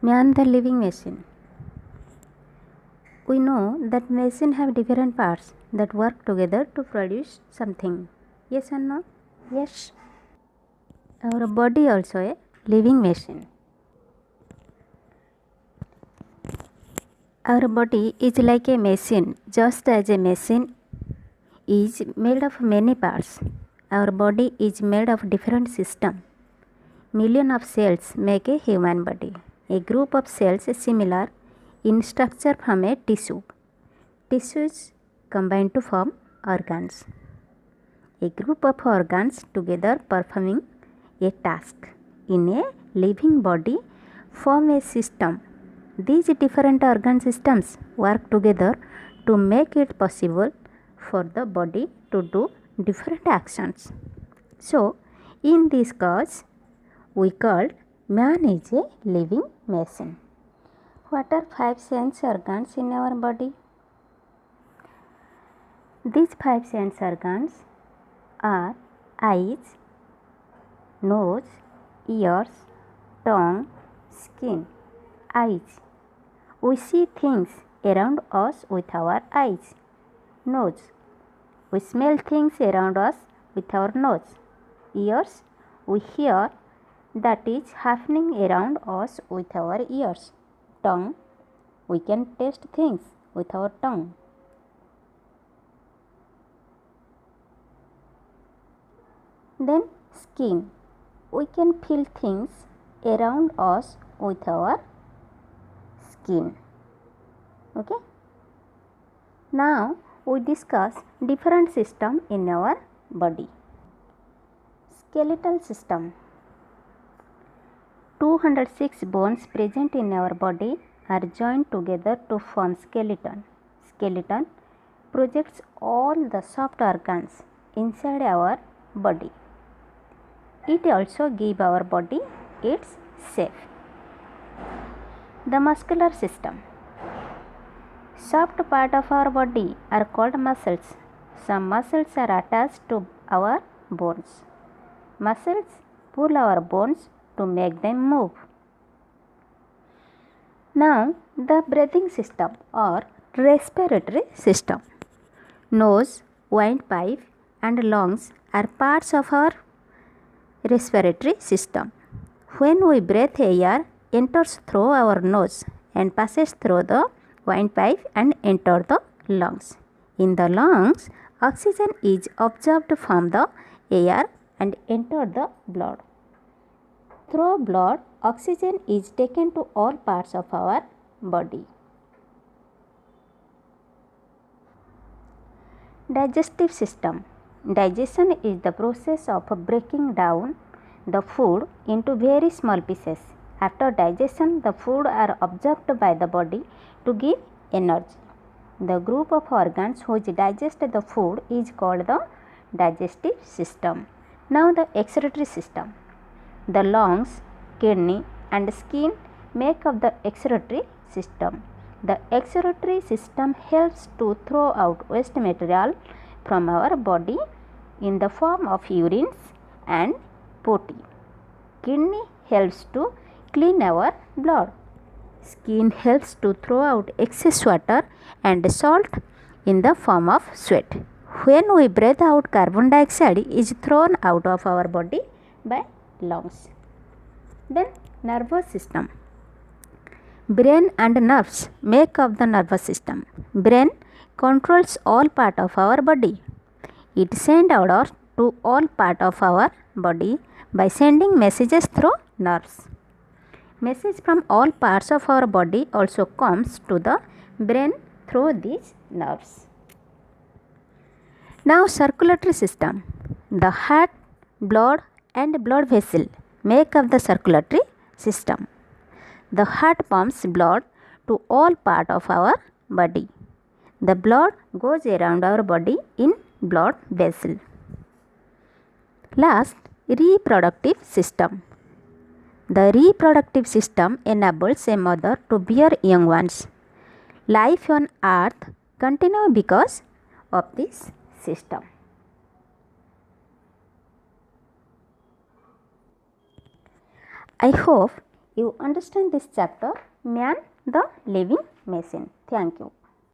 Man the living machine. We know that machines have different parts that work together to produce something. Yes or no? Yes. Our body also a living machine. Our body is like a machine, just as a machine is made of many parts. Our body is made of different systems. Millions of cells make a human body. A group of cells is similar in structure from a tissue. Tissues combine to form organs. A group of organs together performing a task in a living body form a system. These different organ systems work together to make it possible for the body to do different actions. So, in this case, we called man is a living machine. What are 5 sense organs in our body? These 5 sense organs are eyes, nose, ears, tongue, skin. Eyes. We see things around us with our eyes. Nose. We smell things around us with our nose. Ears. We hear that is happening around us with our ears. Tongue. We can taste things with our tongue. Then skin. We can feel things around us with our skin. Okay. Now we discuss different system in our body. Skeletal system. 206 bones present in our body are joined together to form skeleton. Skeleton projects all the soft organs inside our body. It also gives our body its shape. The muscular system. Soft part of our body are called muscles. Some muscles are attached to our bones. Muscles pull our bones to make them move. Now, the breathing system or respiratory system. Nose, windpipe and lungs are parts of our respiratory system. When we breathe, air enters through our nose and passes through the windpipe and enter the lungs. In the lungs, oxygen is absorbed from the air and enter the blood. Through blood, oxygen is taken to all parts of our body. Digestive system. Digestion is the process of breaking down the food into very small pieces. After digestion, the food are absorbed by the body to give energy. The group of organs which digest the food is called the digestive system. Now the excretory system. The lungs, kidney and skin make up the excretory system. The excretory system helps to throw out waste material from our body in the form of urines and potty. Kidney helps to clean our blood. Skin helps to throw out excess water and salt in the form of sweat. When we breathe out, carbon dioxide is thrown out of our body by lungs. Then nervous system. Brain and nerves make up the nervous system. Brain controls all part of our body. It sends orders to all part of our body by sending messages through nerves. Message from all parts of our body also comes to the brain through these nerves. Now circulatory system. The heart, blood and blood vessel make up the circulatory system. The heart pumps blood to all part of our body. The blood goes around our body in blood vessel. Last, reproductive system. The reproductive system enables a mother to bear young ones. Life on earth continues because of this system. I hope you understand this chapter, Man the Living Machine. Thank you.